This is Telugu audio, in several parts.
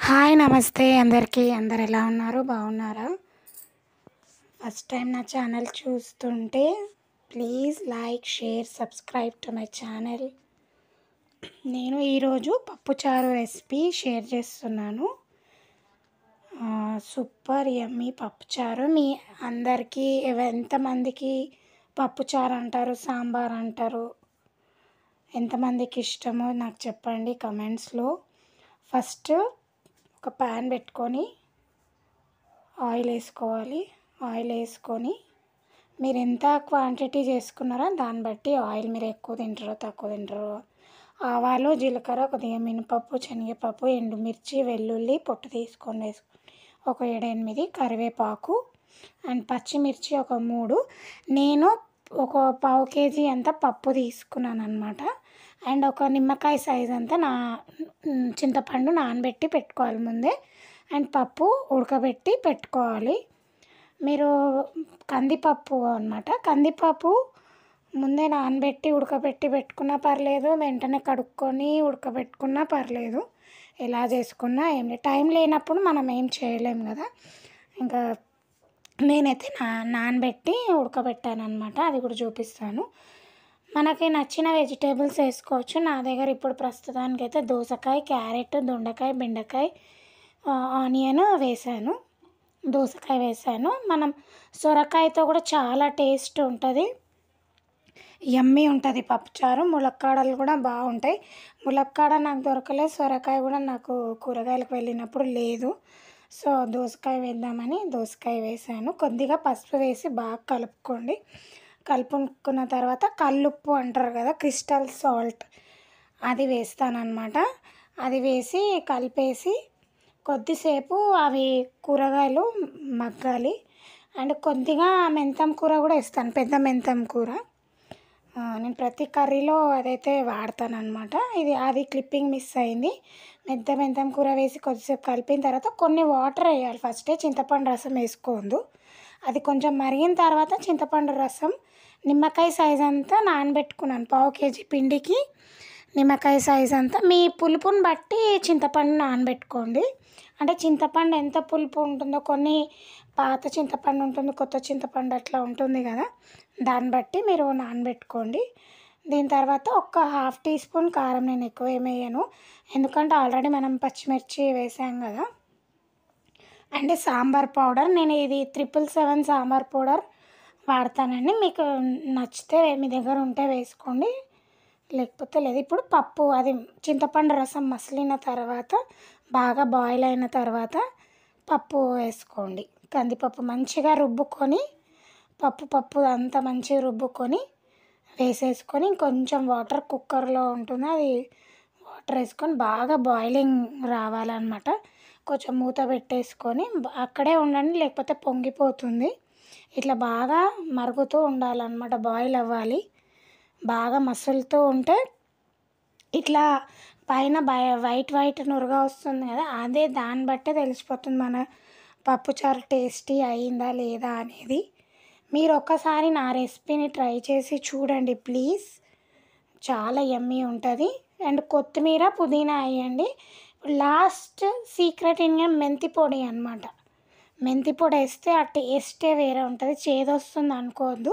హాయ్ నమస్తే అందరికీ. అందరు ఎలా ఉన్నారు? బాగున్నారా? ఫస్ట్ టైం నా ఛానల్ చూస్తుంటే please like, share, subscribe to my channel. నేను ఈరోజు పప్పుచారు రెసిపీ షేర్ చేస్తున్నాను. సూపర్ యమ్మీ పప్పుచారు. మీ అందరికీ ఎంతమందికి పప్పుచారు అంటారు, సాంబార్ అంటారు, ఎంతమందికి ఇష్టమో నాకు చెప్పండి కమెంట్స్లో. ఫస్ట్ ఒక ప్యాన్ పెట్టుకొని ఆయిల్ వేసుకోవాలి. ఆయిల్ వేసుకొని మీరు ఎంత క్వాంటిటీ చేసుకున్నారో దాన్ని బట్టి ఆయిల్ మీరు ఎక్కువ తింటారో తక్కువ తింటారో, ఆవాలు, జీలకర్ర, కొద్దిగా మినపప్పు, శనగపప్పు, ఎండుమిర్చి, వెల్లుల్లి పొట్టు తీసుకొని వేసుకొని ఒక 7-8 కరివేపాకు అండ్ పచ్చిమిర్చి ఒక 3. నేను ఒక పావు కేజీ అంత పప్పు తీసుకున్నాను అనమాట. అండ్ ఒక నిమ్మకాయ సైజ్ అంతా చింతపండు నానబెట్టి పెట్టుకోవాలి ముందే. అండ్ పప్పు ఉడకబెట్టి పెట్టుకోవాలి. మీరు కందిపప్పు అనమాట, కందిపప్పు ముందే నానబెట్టి ఉడకబెట్టి పెట్టుకున్నా పర్లేదు, వెంటనే కడుక్కొని ఉడకబెట్టుకున్నా పర్లేదు. ఎలా చేసుకున్నా ఏం లేదు, టైం లేనప్పుడు మనం ఏం చేయలేము కదా. ఇంకా నేనైతే నానబెట్టి ఉడకబెట్టాను అనమాట, అది కూడా చూపిస్తాను. మనకి నచ్చిన వెజిటేబుల్స్ వేసుకోవచ్చు. నా దగ్గర ఇప్పుడు ప్రస్తుతానికి అయితే దోసకాయ, క్యారెట్, దొండకాయ, బెండకాయ, ఆనియన్ వేసాను, దోసకాయ వేసాను. మనం సొరకాయతో కూడా చాలా టేస్ట్ ఉంటుంది, యమ్మీ ఉంటుంది పప్పుచారు. ములక్కాడలు కూడా బాగుంటాయి. ములక్కాడ నాకు దొరకలేదు, సొరకాయ కూడా నాకు కూరగాయలకు వెళ్ళినప్పుడు లేదు. సో దోసకాయ వేద్దామని దోసకాయ వేసాను. కొద్దిగా పసుపు వేసి బాగా కలుపుకోండి. కలుపుకున్న తర్వాత కల్లుప్పు అంటారు కదా, క్రిస్టల్ సాల్ట్, అది వేస్తానన్నమాట. అది వేసి కలిపేసి కొద్దిసేపు అవి కూరగాయలు మగ్గాలి. అండ్ కొద్దిగా మెంతం కూర కూడా వేస్తాను, పెద్ద మెంతం కూర. నేను ప్రతి కర్రీలో అదైతే వాడతాను అనమాట. అది క్లిప్పింగ్ మిస్ అయింది. మెంతం కూర వేసి కొద్దిసేపు కలిపిన తర్వాత కొన్ని వాటర్ వేయాలి. ఫస్టే చింతపండు రసం వేసుకోవద్దు. అది కొంచెం మరిగిన తర్వాత చింతపండు రసం, నిమ్మకాయ సైజ్ అంతా నానబెట్టుకున్నాను. పావు కేజీ పిండికి నిమ్మకాయ సైజ్ అంతా, మీ పులుపుని బట్టి చింతపండు నానబెట్టుకోండి. అంటే చింతపండు ఎంత పులుపు ఉంటుందో, కొన్ని పాత చింతపండు ఉంటుంది, కొత్త చింతపండు అట్లా ఉంటుంది కదా, దాన్ని బట్టి మీరు నానబెట్టుకోండి. దీని తర్వాత ఒక 1/2 టీ స్పూన్ కారం, నేను ఎక్కువ ఏమి వేయను ఎందుకంటే ఆల్రెడీ మనం పచ్చిమిర్చి వేసాం కదా. అండ్ సాంబార్ పౌడర్, నేను ఇది 777 సాంబార్ పౌడర్ వాడతానండి. మీకు నచ్చితే మీ దగ్గర ఉంటే వేసుకోండి, లేకపోతే లేదు. ఇప్పుడు పప్పు, అది చింతపండు రసం మసిలిన తర్వాత బాగా బాయిల్ అయిన తర్వాత పప్పు వేసుకోండి. కందిపప్పు మంచిగా రుబ్బుకొని, పప్పు అంతా మంచిగా రుబ్బుకొని వేసేసుకొని కొంచెం వాటర్ కుక్కర్లో ఉంటుంది, అది వాటర్ వేసుకొని బాగా బాయిలింగ్ రావాలన్నమాట. కొంచెం మూత పెట్టేసుకొని అక్కడే ఉండండి, లేకపోతే పొంగిపోతుంది. ఇట్లా బాగా మరుగుతూ ఉండాలన్నమాట, బాయిల్ అవ్వాలి. బాగా మసులుతూ ఉంటే ఇట్లా పైన వైట్ నురగ వస్తుంది కదా, అదే దాన్ని బట్టే తెలిసిపోతుంది మన పప్పుచారు టేస్టీ అయిందా లేదా అనేది. మీరు ఒక్కసారి నా రెసిపీని ట్రై చేసి చూడండి ప్లీజ్, చాలా యమ్మీ ఉంటుంది. అండ్ కొత్తిమీర, పుదీనా వేయండి. లాస్ట్ సీక్రెట్ ఇంగ్రీడియంట్ మెంతి పొడి అనమాట. మెంతి పొడి వేస్తే ఆ టేస్టే వేరే ఉంటుంది, చేదొస్తుంది అనుకోవద్దు.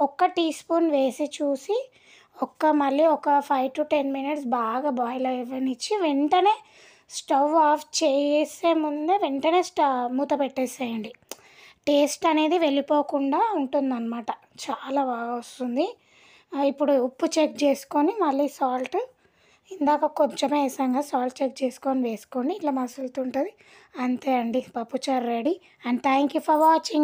1 టీ స్పూన్ వేసి చూసి మళ్ళీ ఒక 5 to 10 minutes బాగా బాయిల్ అవ్వనిచ్చి వెంటనే స్టవ్ ఆఫ్ చేసే ముందే వెంటనే మూత పెట్టేసేయండి. టేస్ట్ అనేది వెళ్ళిపోకుండా ఉంటుందన్నమాట, చాలా బాగా వస్తుంది. ఇప్పుడు ఉప్పు చెక్ చేసుకొని మళ్ళీ సాల్ట్, ఇందాక కొంచెమే వేసాం కదా, సాల్ట్ చెక్ చేసుకొని వేసుకోండి. ఇట్లా మసులుతుంటుంది, అంతే అండి, పప్పుచారు ready. And thank you for watching.